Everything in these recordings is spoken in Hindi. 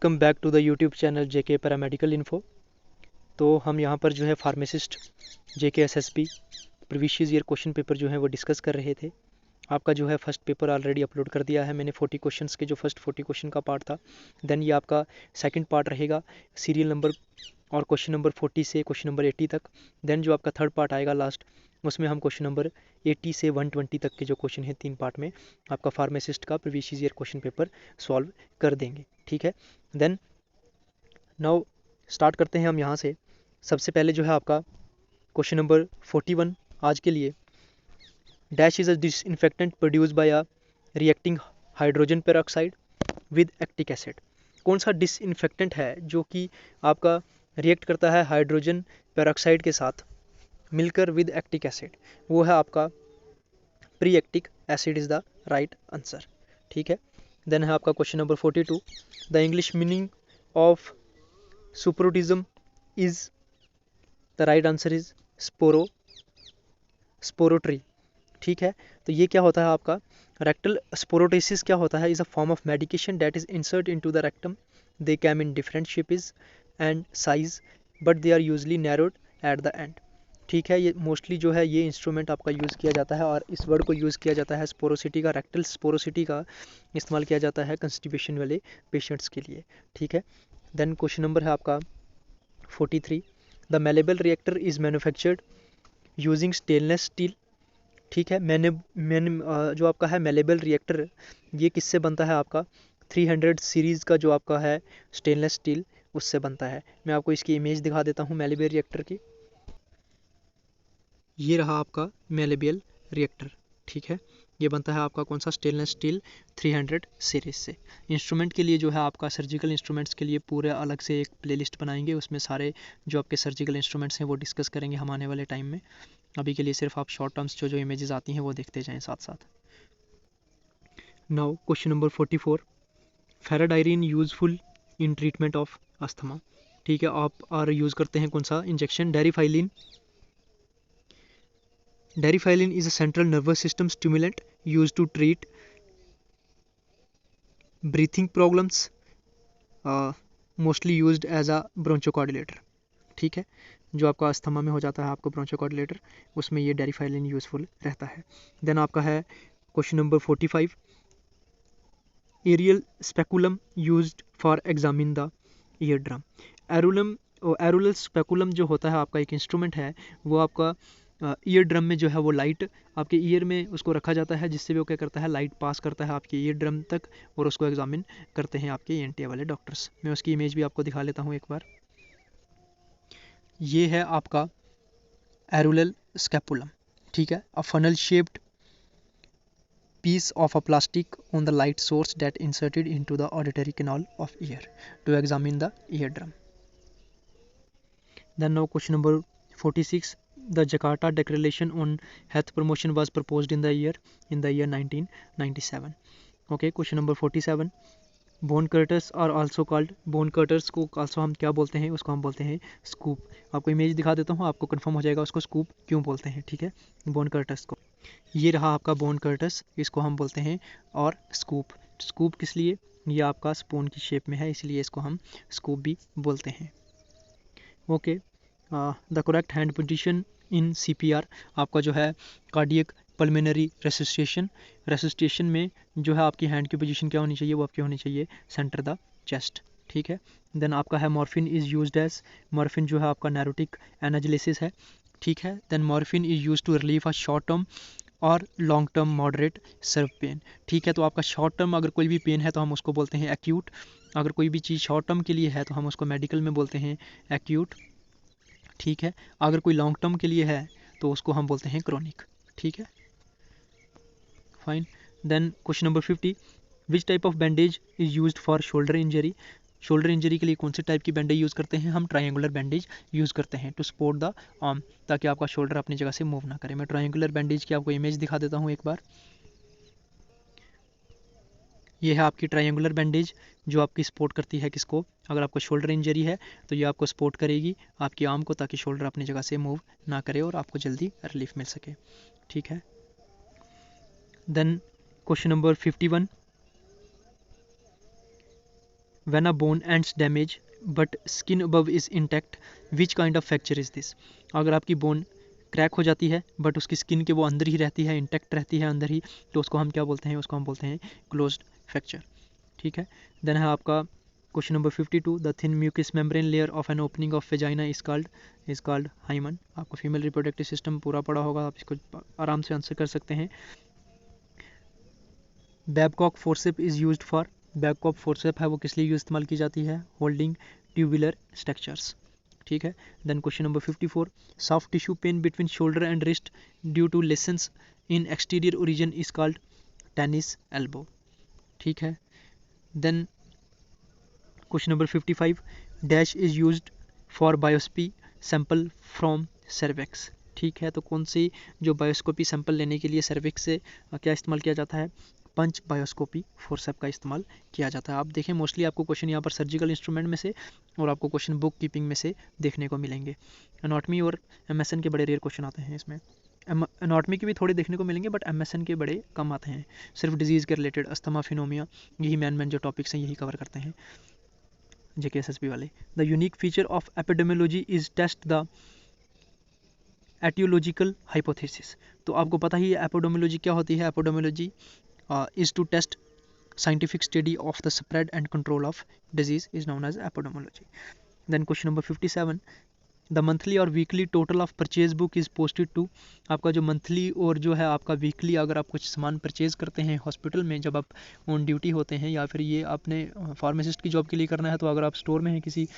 Welcome back to the YouTube channel JK paramedical info. तो हम यहाँ पर जो है pharmacist JK SSB previous year question paper जो है वो डिस्कस कर रहे थे। आपका जो है फर्स्ट पेपर ऑलरेडी अपलोड कर दिया है मैंने 40 क्वेश्चंस के, जो फर्स्ट 40 क्वेश्चन का पार्ट था। देन ये आपका सेकंड पार्ट रहेगा सीरियल नंबर और क्वेश्चन नंबर 40 से क्वेश्चन नंबर 80 तक। देन जो आपका थर्ड पार्ट आएगा लास्ट, उसमें हम क्वेश्चन नंबर 80 से 120 तक के जो क्वेश्चन है 3 पार्ट में आपका फार्मासिस्ट का previous year question paper solve कर देंगे। ठीक है, देन नाउ स्टार्ट करते हैं हम यहाँ से। सबसे पहले जो है आपका क्वेश्चन नंबर 41 आज के लिए, dash is a disinfectant produce by a reacting hydrogen peroxide with एक्टिक acid. कौन सा डिसइंफेक्टेंट है जो कि आपका रिएक्ट करता है हाइड्रोजन पेरोक्साइड के साथ मिलकर विद एक्टिक एसिड? वो है आपका pre acetic acid is the right answer. ठीक है, देन है आपका question number 42, the English meaning of suprotism is the right answer is sporotry. ठीक है, तो ये क्या होता है आपका रेक्टल स्पोरोटिसिस क्या होता है? Is a form of medication that is insert into the rectum. They came in different shapes and size but they are usually narrowed at the end. ठीक है, ये मोस्टली जो है ये इंस्ट्रूमेंट आपका यूज़ किया जाता है और इस वर्ड को यूज़ किया जाता है स्पोरोसिटी का, रेक्टल स्पोरोसिटी का इस्तेमाल किया जाता है कंस्टिपेशन वाले पेशेंट्स के लिए। ठीक है, देन क्वेश्चन नंबर है आपका 43, the malleable reactor is manufactured using stainless steel. ठीक है, जो आपका है मेलेबल रिएक्टर ये किससे बनता है? आपका 300 सीरीज़ का जो आपका है स्टेनलेस स्टील उससे बनता है। मैं आपको इसकी इमेज दिखा देता हूँ मेलेबल रिएक्टर की। ये रहा आपका मेलेबल रिएक्टर। ठीक है, ये बनता है आपका कौन सा? स्टेनलेस स्टील 300 सीरीज से। इंस्ट्रूमेंट के लिए जो है आपका सर्जिकल इंस्ट्रूमेंट्स के लिए पूरे अलग से एक प्लेलिस्ट बनाएंगे, उसमें सारे जो आपके सर्जिकल इंस्ट्रूमेंट्स हैं वो डिस्कस करेंगे हम आने वाले टाइम में। अभी के लिए सिर्फ आप शॉर्ट टर्म्स जो इमेजेस आती हैं वो देखते जाएं साथ साथ। Now question number 44, feradyrin useful in treatment of asthma. ठीक है, आप और यूज़ करते हैं कौन सा injection? Deriphyllin. Darifilin is a central nervous system stimulant used to treat breathing problems, mostly used as a bronchodilator. ठीक है, जो आपका अस्थमा में हो जाता है आपको ब्रोंचोकॉडिलेटर, उसमें ये डेरिफाइलिन यूजफुल रहता है। देन आपका है question number 45, aural speculum used for examine the ear drum. Aural speculum जो होता है आपका एक इंस्ट्रूमेंट है, वो आपका ईयर ड्रम में जो है वो लाइट आपके ईयर में उसको रखा जाता है, जिससे वो क्या करता है लाइट पास करता है आपके ईयर ड्रम तक और उसको एग्जामिन करते हैं आपके ENT वाले डॉक्टर्स। मैं उसकी इमेज भी आपको दिखा लेता हूँ एक बार। ये है आपका एरुलल स्केपुलम। ठीक है, a funnel shaped piece of a plastic on the light source that inserted into the auditory canal of ear to examine the eardrum. Then now question number 46, the Jakarta Declaration on Health Promotion was proposed in the year 1997. Okay, question number 47, bone cutters are also called, bone cutters को आल्सो हम क्या बोलते हैं? उसको हम बोलते हैं स्कूप। आपको इमेज दिखा देता हूँ, आपको कंफर्म हो जाएगा उसको स्कूप क्यों बोलते हैं। ठीक है, बोन कर्टर्स को, ये रहा आपका बोन कर्टर्स, इसको हम बोलते हैं और स्कूप। स्कूप किस लिए? ये आपका स्पून की शेप में है, इसलिए इसको हम स्कूप भी बोलते हैं। Okay, the correct hand position in CPR, आपका जो है कार्डियक पल्मोनरी रेसिस्टेशन में जो है आपकी हैंड की पोजीशन क्या होनी चाहिए? वो आपकी होनी चाहिए सेंटर द चेस्ट। ठीक है, देन आपका है morphine is used as, morphine जो है आपका नैरोटिक एनालिसिस है। ठीक है, then morphine is used to relieve a short term और long term moderate severe pain. ठीक है, तो आपका शॉर्ट टर्म अगर कोई भी पेन है तो हम उसको बोलते हैं एक्यूट, अगर कोई भी चीज़ शॉर्ट टर्म के लिए है तो हम उसको मेडिकल में बोलते हैं एक्यूट। ठीक है, अगर कोई लॉन्ग टर्म के लिए है तो उसको हम बोलते हैं क्रोनिक। ठीक है, fine. Then question number 50, which type of bandage is used for shoulder injury. Shoulder injury के लिए कौन से टाइप की बैंडेज यूज़ करते हैं? हम ट्रायंगुलर बैंडेज यूज़ करते हैं टू सपोर्ट द आर्म, ताकि आपका शोल्डर अपनी जगह से मूव ना करे। मैं ट्रायंगुलर बैंडेज की आपको इमेज दिखा देता हूँ एक बार। ये है आपकी ट्रायंगुलर बैंडेज जो आपकी सपोर्ट करती है किसको? अगर आपको शोल्डर इंजरी है तो ये आपको सपोर्ट करेगी आपकी आर्म को, ताकि शोल्डर अपनी जगह से मूव ना करे और आपको जल्दी रिलीफ मिल सके। ठीक है, then question number 51, when a bone ends damage but skin above is intact, which kind of fracture is this? अगर आपकी बोन क्रैक हो जाती है बट उसकी स्किन के वो अंदर ही रहती है, इंटैक्ट रहती है अंदर ही, तो उसको हम क्या बोलते हैं? उसको हम बोलते हैं क्लोज्ड फ्रैक्चर। ठीक है। देन है आपका question number 52, the thin mucus membrane layer of an opening of vagina is called hymen. आपको फीमेल रिप्रोडक्टिव सिस्टम पूरा पड़ा होगा, आप इसको आराम से आंसर कर सकते हैं। Babcock forcep is used for, Babcock forcep है वो किस लिए इस्तेमाल की जाती है? Holding tubular structures. ठीक है। Then question number 54, soft tissue pain between shoulder and wrist due to lesions in exterior origin is called tennis elbow. ठीक है। Then question number 55, dash is used for biopsy sample from cervix. ठीक है। तो कौन सी जो बायोस्कोपी सैंपल लेने के लिए सर्विक्स से क्या इस्तेमाल किया जाता है? पंच बायोस्कोपी फोर्सेप का इस्तेमाल किया जाता है। आप देखें मोस्टली आपको क्वेश्चन यहाँ पर सर्जिकल इंस्ट्रूमेंट में से और आपको क्वेश्चन बुक कीपिंग में से देखने को मिलेंगे। एनाटॉमी और एमएसएन के बड़े रेयर क्वेश्चन आते हैं इसमें। एनाटॉमी के भी थोड़े देखने को मिलेंगे बट एमएसएन के बड़े कम आते हैं। सिर्फ डिजीज़ के रिलेटेड अस्थमा, फिनोमिया, यही मेन जो टॉपिक्स हैं यही कवर करते हैं जेकेएसएसबी वाले। The unique feature of epidemiology is test the aetiological hypothesis. तो आपको पता ही है एपिडेमियोलॉजी क्या होती है? Epidemiology is to test scientific study of the spread and control of disease is known as epidemiology. Then question number 57, the monthly or weekly total of purchase book is posted to, आपका जो मंथली और जो है आपका वीकली अगर आप कुछ सामान परचेज करते हैं हॉस्पिटल में जब आप ऑन ड्यूटी होते हैं, या फिर ये आपने फार्मासिस्ट की जॉब के लिए करना है, तो अगर आप स्टोर में हैं किसी,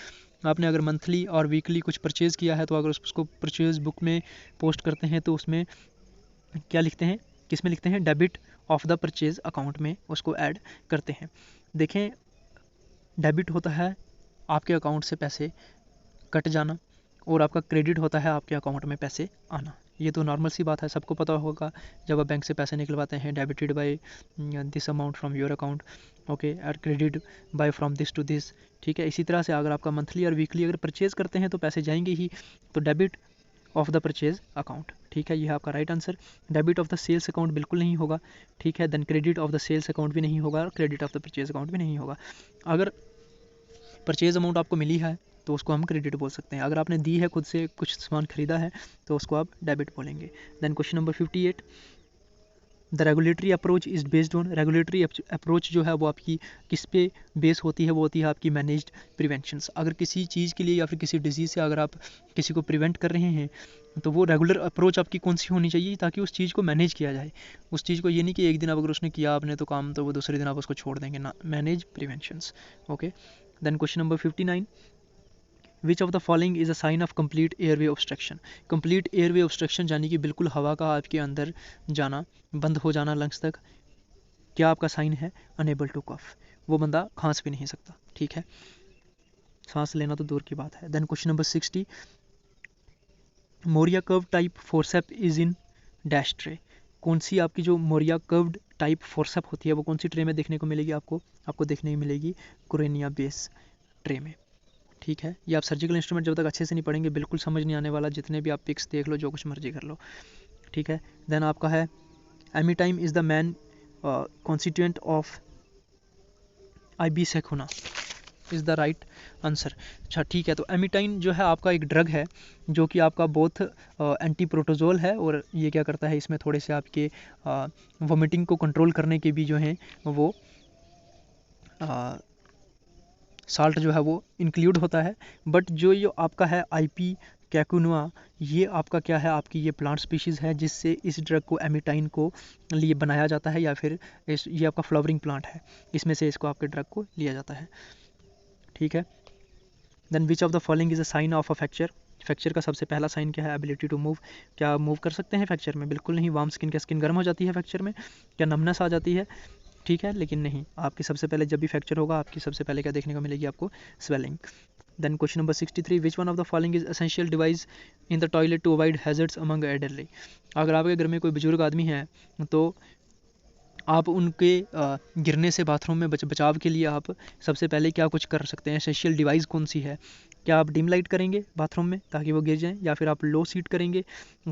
आपने अगर मंथली और वीकली कुछ परचेज़ किया है तो अगर उसको परचेज बुक में पोस्ट करते हैं तो उसमें क्या लिखते हैं? किस में लिखते हैं? Debit of the purchase account में उसको ऐड करते हैं। देखें, डेबिट होता है आपके अकाउंट से पैसे कट जाना और आपका क्रेडिट होता है आपके अकाउंट में पैसे आना। ये तो नॉर्मल सी बात है, सबको पता होगा। जब आप बैंक से पैसे निकलवाते हैं, debited by this amount from your account, okay, और credit by from this to this. ठीक है। इसी तरह से अगर आपका मंथली और वीकली अगर परचेज करते हैं तो पैसे जाएंगे ही, तो debit of the purchase account. ठीक है, ये है आपका right answer. Debit of the sales account बिल्कुल नहीं होगा। ठीक है। Then credit of the sales account भी नहीं होगा और credit of the purchase account भी नहीं होगा। अगर परचेज अमाउंट आपको मिली है तो उसको हम क्रेडिट बोल सकते हैं। अगर आपने दी है, खुद से कुछ सामान खरीदा है, तो उसको आप डेबिट बोलेंगे। Then question number 58, the regulatory approach is based on, regulatory approach जो है वो आपकी किस पे बेस होती है? वो होती है आपकी मैनेज्ड प्रिवेंशंस। अगर किसी चीज़ के लिए या फिर किसी डिजीज़ से अगर आप किसी को प्रिवेंट कर रहे हैं तो वो रेगुलर अप्रोच आपकी कौन सी होनी चाहिए ताकि उस चीज़ को मैनेज किया जाए। उस चीज़ को ये नहीं कि एक दिन अगर उसने किया आपने तो काम, तो वो दूसरे दिन आप उसको छोड़ देंगे ना। Manage preventions. Okay. Then question number 59, which of the following is a sign of complete airway obstruction. Complete airway obstruction यानी कि बिल्कुल हवा का आपके अंदर जाना, बंद हो जाना लंग्स तक, क्या आपका साइन है? अनेबल टू कफ। वो बंदा खांस भी नहीं सकता। ठीक है, सांस लेना तो दूर की बात है। Then question number 60, Moria curve type forcep is in dash tray. कौन सी आपकी जो मोरिया कर्व्ड टाइप फोर्सेप होती है वो कौन सी ट्रे में देखने को मिलेगी? आपको देखने को मिलेगी कुरेनिया बेस ट्रे में। ठीक है। ये आप सर्जिकल इंस्ट्रूमेंट जब तक अच्छे से नहीं पढ़ेंगे बिल्कुल समझ नहीं आने वाला, जितने भी आप पिक्स देख लो, जो कुछ मर्जी कर लो। ठीक है। देन आपका है emetine is the main constituent of ipecacuanha is the right answer. अच्छा, ठीक है। तो एमीटाइन जो है आपका एक ड्रग है जो कि आपका बोथ एंटी प्रोटोजोल है, और ये क्या करता है, इसमें थोड़े से आपके वोमिटिंग को कंट्रोल करने के भी जो हैं वो साल्ट जो है वो इंक्लूड होता है। बट जो आपका है आईपी कैकुनुआ, ये आपका क्या है, आपकी ये प्लांट स्पीशीज़ है जिससे इस ड्रग को एमीटाइन को लिए बनाया जाता है, या फिर ये आपका फ्लावरिंग प्लांट है, इसमें से इसको आपके ड्रग को लिया जाता है। ठीक है। Then which of the following is a sign of a fracture. Fracture का सबसे पहला साइन क्या है? Ability to move. क्या मूव कर सकते हैं फ्रैक्चर में? बिल्कुल नहीं। वार्म स्किन, क्या स्किन गर्म हो जाती है फ्रैक्चर में? क्या नमनेस आ जाती है? ठीक है, लेकिन नहीं। आपकी सबसे पहले जब भी फ्रैक्चर होगा आपकी सबसे पहले क्या देखने को मिलेगी? आपको swelling. Then question number 63, which one of the following is essential device in the toilet to avoid hazards among elderly. अगर आपके घर में कोई बुजुर्ग आदमी है तो आप उनके गिरने से बाथरूम में बचाव के लिए आप सबसे पहले क्या कुछ कर सकते हैं? एसेंशियल डिवाइस कौन सी है? क्या आप डिम लाइट करेंगे बाथरूम में ताकि वो गिर जाएं, या फिर आप लो सीट करेंगे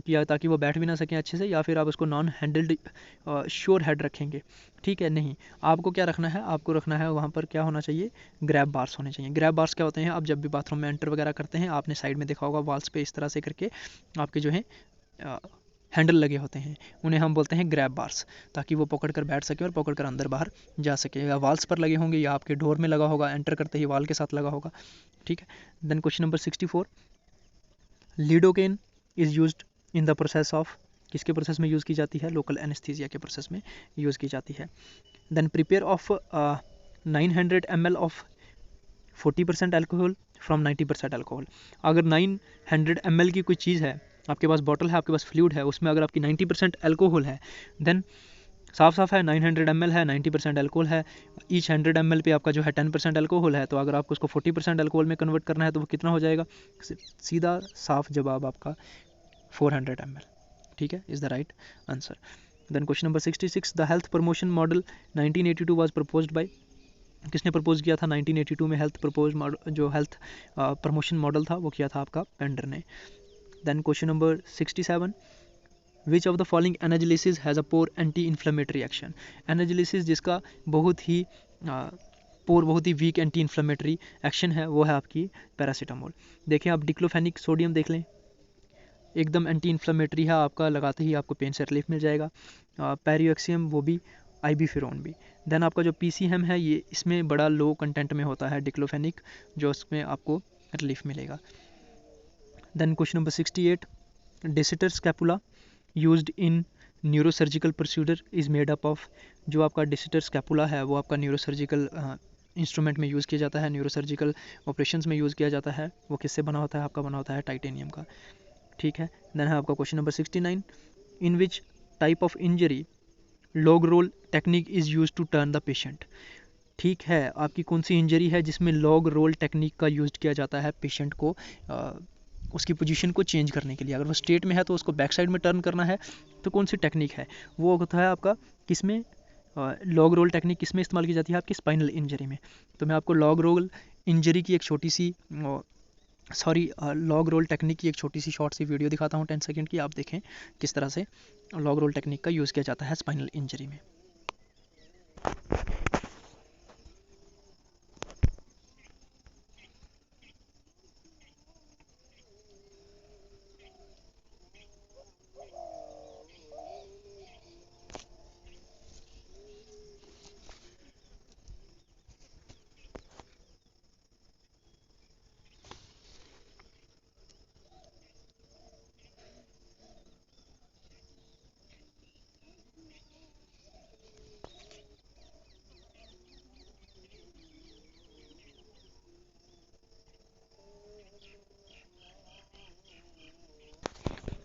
या ताकि वो बैठ भी ना सकें अच्छे से, या फिर आप उसको नॉन हैंडल्ड श्योर हेड रखेंगे? ठीक है, नहीं, आपको क्या रखना है, आपको रखना है वहाँ पर क्या होना चाहिए, ग्रैब बार्स होने चाहिए। ग्रैब बार्स क्या होते हैं, आप जब भी बाथरूम में एंटर वगैरह करते हैं, आपने साइड में देखा होगा वॉल्स पे इस तरह से करके आपके जो है हैंडल लगे होते हैं, उन्हें हम बोलते हैं ग्रैब बार्स, ताकि वो पकड़ कर बैठ सके और पकड़ कर अंदर बाहर जा सके। या वॉल्स पर लगे होंगे या आपके डोर में लगा होगा, एंटर करते ही वॉल के साथ लगा होगा। ठीक है, then question number 64, lidocaine is used in the process of, किसके प्रोसेस में यूज़ की जाती है, लोकल एनेस्थीसिया के प्रोसेस में यूज़ की जाती है। Then prepare of 900 ml of 40% alcohol from 90% alcohol. अगर 900 ml की कोई चीज़ है, आपके पास बॉटल है, आपके पास फ्लूइड है, उसमें अगर आपकी 90% अल्कोहल है, देन साफ साफ है 900 ml है, 90% अल्कोहल है, ईच 100 ml पे आपका जो है 10% अल्कोहल है, तो अगर आपको उसको 40% अल्कोहल में कन्वर्ट करना है तो वो कितना हो जाएगा? सीधा साफ जवाब आपका 400 ml। ठीक है, is the right answer. Then question number 66, the health promotion model 1982 was proposed by, किसने प्रपोज किया था 1982 में हेल्थ प्रपोज जो हेल्थ प्रमोशन मॉडल था वो किया था आपका पेंडर ने। Then question number 67, which of the following analysis has a poor anti inflammatory action. Analysis जिसका बहुत ही पोर बहुत ही वीक एंटी इन्फ्लेमेटरी एक्शन है वो है आपकी पैरासीटामोल। देखें आप डिक्लोफेनिक सोडियम देख लें, एकदम एंटी इन्फ्लेमेटरी है, आपका लगाते ही आपको पेन से रिलीफ मिल जाएगा। पेरियोक्सियम वो भी, आइबीफिरोन भी। देन आपका जो पीसीएम है ये इसमें बड़ा लो कंटेंट में होता है डिक्लोफेनिक, जो उसमें आपको रिलीफ मिलेगा। Then question number 68, desiter scapula used in neurosurgical procedure is made up of. जो आपका डेसिटर स्कैपुला है वो आपका न्यूरोसर्जिकल इंस्ट्रूमेंट में यूज़ किया जाता है, न्यूरोसर्जिकल ऑपरेशंस में यूज़ किया जाता है, वो किससे बना होता है, आपका बना होता है टाइटेनियम का। ठीक है, देन है आपका question number 69, in which type of injury log roll technique is use to turn the patient. ठीक है, आपकी कौन सी इंजरी है जिसमें लॉग रोल टेक्निक का यूज किया जाता है पेशेंट को उसकी पोजीशन को चेंज करने के लिए। अगर वो स्ट्रेट में है तो उसको बैक साइड में टर्न करना है, तो कौन सी टेक्निक है वो होता है आपका किसमें, लॉग रोल टेक्निक किसमें इस्तेमाल की जाती है, आपकी स्पाइनल इंजरी में। तो मैं आपको लॉग रोल इंजरी की एक छोटी सी लॉग रोल टेक्निक की एक छोटी सी शॉर्ट सी वीडियो दिखाता हूँ 10 सेकंड की, आप देखें किस तरह से लॉग रोल टेक्निक का यूज़ किया जाता है स्पाइनल इंजरी में।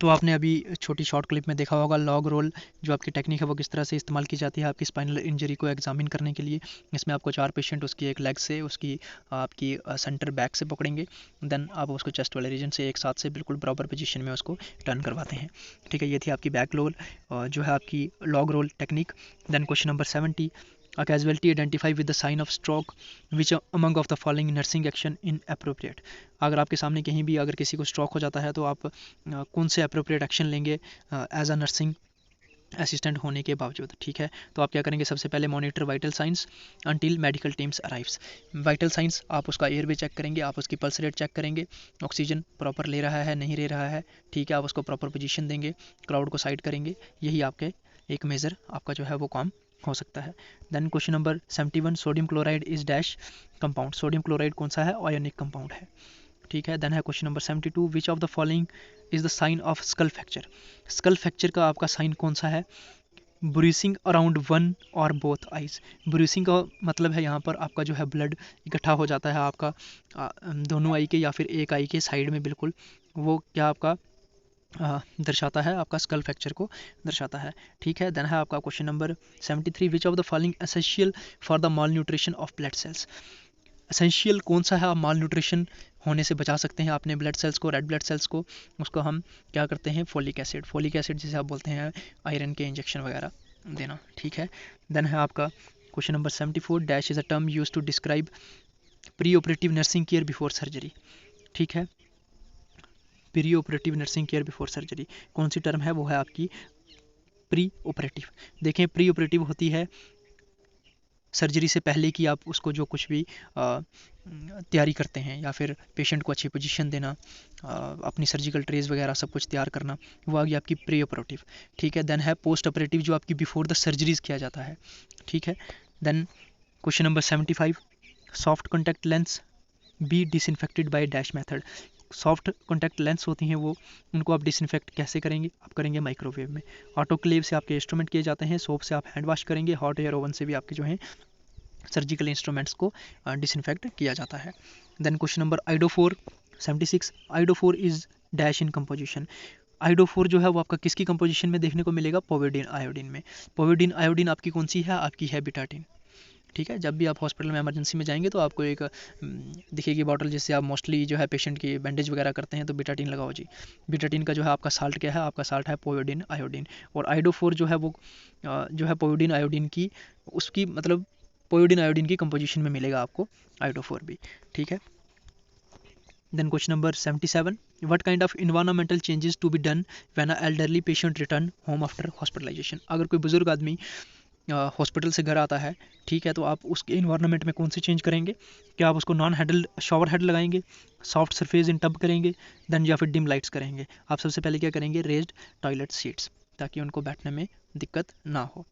तो आपने अभी छोटी शॉर्ट क्लिप में देखा होगा लॉग रोल जो आपकी टेक्निक है वो किस तरह से इस्तेमाल की जाती है आपकी स्पाइनल इंजरी को एग्जामिन करने के लिए। इसमें आपको 4 पेशेंट उसकी एक लेग से, उसकी आपकी सेंटर बैक से पकड़ेंगे, देन आप उसको चेस्ट वाले रीजन से एक साथ से बिल्कुल प्रॉपर पोजीशन में उसको टर्न करवाते हैं। ठीक है, ये थी आपकी बैक रोल जो है आपकी log roll technique. Then question number 70, a casualty identified with the sign of stroke which among of the following nursing action inappropriate। अगर आपके सामने कहीं भी अगर किसी को स्ट्रोक हो जाता है तो आप कौन से अप्रोप्रिएट एक्शन लेंगे एज अ नर्सिंग असिस्टेंट होने के बावजूद। ठीक है, तो आप क्या करेंगे, सबसे पहले monitor vital science until medical teams arrives. Vital science आप उसका एयरवे चेक करेंगे, आप उसकी पल्स रेट चेक करेंगे, ऑक्सीजन प्रॉपर ले रहा है नहीं ले रहा है। ठीक है, आप उसको प्रॉपर पोजीशन देंगे, क्राउड को साइड करेंगे, यही आपके एक मेजर आपका जो है वो काम हो सकता है। Then question number 71, sodium chloride is dash compound. Sodium chloride कौन सा है, आयोनिक कंपाउंड है। ठीक है, देन है question number 72, which of the following is the sign of skull fracture. Skull fracture का आपका साइन कौन सा है, ब्रूसिंग अराउंड वन और बोथ आइज। ब्रूसिंग का मतलब है यहाँ पर आपका जो है ब्लड इकट्ठा हो जाता है आपका दोनों आई के या फिर एक आई के साइड में, बिल्कुल वो क्या आपका दर्शाता है, आपका स्कल फ्रैक्चर को दर्शाता है। ठीक है, देन है आपका question number 73, which of the following essential for the mall nutrition of blood cells. Essential कौन सा है, आप माल न्यूट्रिशन होने से बचा सकते हैं अपने ब्लड सेल्स को, रेड ब्लड सेल्स को, उसको हम क्या करते हैं, फोलिक एसिड। फोलिक एसिड जिसे आप बोलते हैं आयरन के इंजेक्शन वगैरह देना। ठीक है, देन है आपका question number 74, dash is a term use to describe pre operative nursing care before surgery. ठीक है। Pre operative nursing care before surgery कौन सी टर्म है, वो है आपकी प्री ऑपरेटिव। देखें प्री ऑपरेटिव होती है सर्जरी से पहले की आप उसको जो कुछ भी तैयारी करते हैं या फिर पेशेंट को अच्छी पोजीशन देना, अपनी सर्जिकल ट्रेस वगैरह सब कुछ तैयार करना, वो आ गई आपकी प्री ऑपरेटिव। ठीक है। देन है पोस्ट ऑपरेटिव जो आपकी बिफोर द सर्जरीज किया जाता है। ठीक है। Then question number 75, soft contact lens be disinfected by dash method. Soft contact lens होती हैं वो, उनको आप डिसइंफेक्ट कैसे करेंगे, आप करेंगे माइक्रोवेव में। ऑटोक्लेव से आपके इंस्ट्रूमेंट किए जाते हैं, सोप से आप हैंड वॉश करेंगे, हॉट एयर ओवन से भी आपके जो हैं सर्जिकल इंस्ट्रूमेंट्स को डिसइंफेक्ट किया जाता है। Then question number iodophor 76, iodophor is dash in composition. Iodophor जो है वो आपका किसकी कंपोजिशन में देखने को मिलेगा, पोविडीन आयोडीन में। पोविडीन आयोडीन आपकी कौन सी है, आपकी है बिटाटीन। ठीक है। जब भी आप हॉस्पिटल में इमरजेंसी में जाएंगे तो आपको एक दिखेगी बॉटल, जिससे आप मोस्टली जो है पेशेंट की बैंडेज वगैरह करते हैं, तो बिटाटीन लगाओ जी। बिटाटीन का जो है आपका साल्ट क्या है, आपका साल्ट है पोविडीन आयोडीन। और आइडोफोर जो है वो जो है पोविडीन आयोडीन की, उसकी मतलब पोविडीन आयोडीन की कंपोजिशन में मिलेगा आपको आइडोफोर भी। ठीक है। Then question number 77, what kind of environmental changes to be done when a elderly patient return home after hospitalisation. अगर कोई बुजुर्ग आदमी हॉस्पिटल से घर आता है, ठीक है, तो आप उसके इन्वायरमेंट में कौन से चेंज करेंगे। क्या आप उसको नॉन हेडल शावर हेड लगाएंगे, सॉफ्ट सरफेस इन टब करेंगे, देन या फिर डिम लाइट्स करेंगे। आप सबसे पहले क्या करेंगे, रेज्ड टॉयलेट सीट्स, ताकि उनको बैठने में दिक्कत ना हो।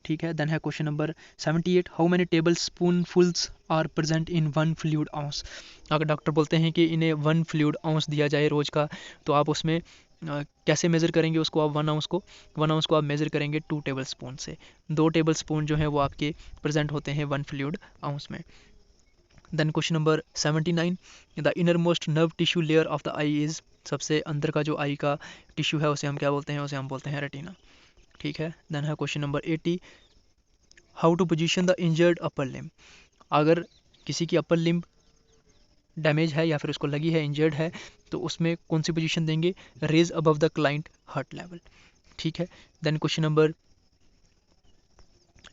ठीक है। देन है question number 78, how many tablespoonfuls are present in 1 fluid ounce. अगर डॉक्टर बोलते हैं कि इन्हें 1 फ्लूइड आउंस दिया जाए रोज का, तो आप उसमें कैसे मेज़र करेंगे उसको, आप 1 आउंस को आप मेज़र करेंगे 2 टेबल स्पून से। 2 टेबल स्पून जो है वो आपके प्रेजेंट होते हैं 1 फ्लूइड आउंस में। Then question number 79, the inner most nerve tissue layer of the eye is. सबसे अंदर का जो आई का टिश्यू है उसे हम क्या बोलते हैं, उसे हम बोलते हैं रेटिना। ठीक है। देन है question number 80, how to position the injured upper limb. अगर किसी की अपर लिम्ब डैमेज है या फिर उसको लगी है, इंजर्ड है, तो उसमें कौन सी पोजीशन देंगे, raise above the client heart level. ठीक है। देन क्वेश्चन नंबर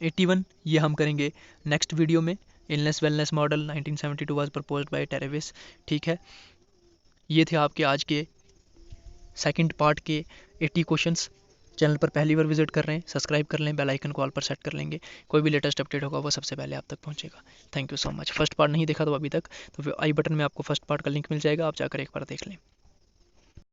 81, ये हम करेंगे नेक्स्ट वीडियो में। Illness wellness model 1972 was proposed by Travis. ठीक है। ये थे आपके आज के सेकंड पार्ट के 80 क्वेश्चंस। चैनल पर पहली बार विजिट कर रहे हैं, सब्सक्राइब कर लें, बेल आइकन को ऑल पर सेट कर लेंगे। कोई भी लेटेस्ट अपडेट होगा वो सबसे पहले आप तक पहुंचेगा। Thank you so much. First part नहीं देखा तो अभी तक, तो आई बटन में आपको फर्स्ट पार्ट का लिंक मिल जाएगा, आप जाकर एक बार देख लें।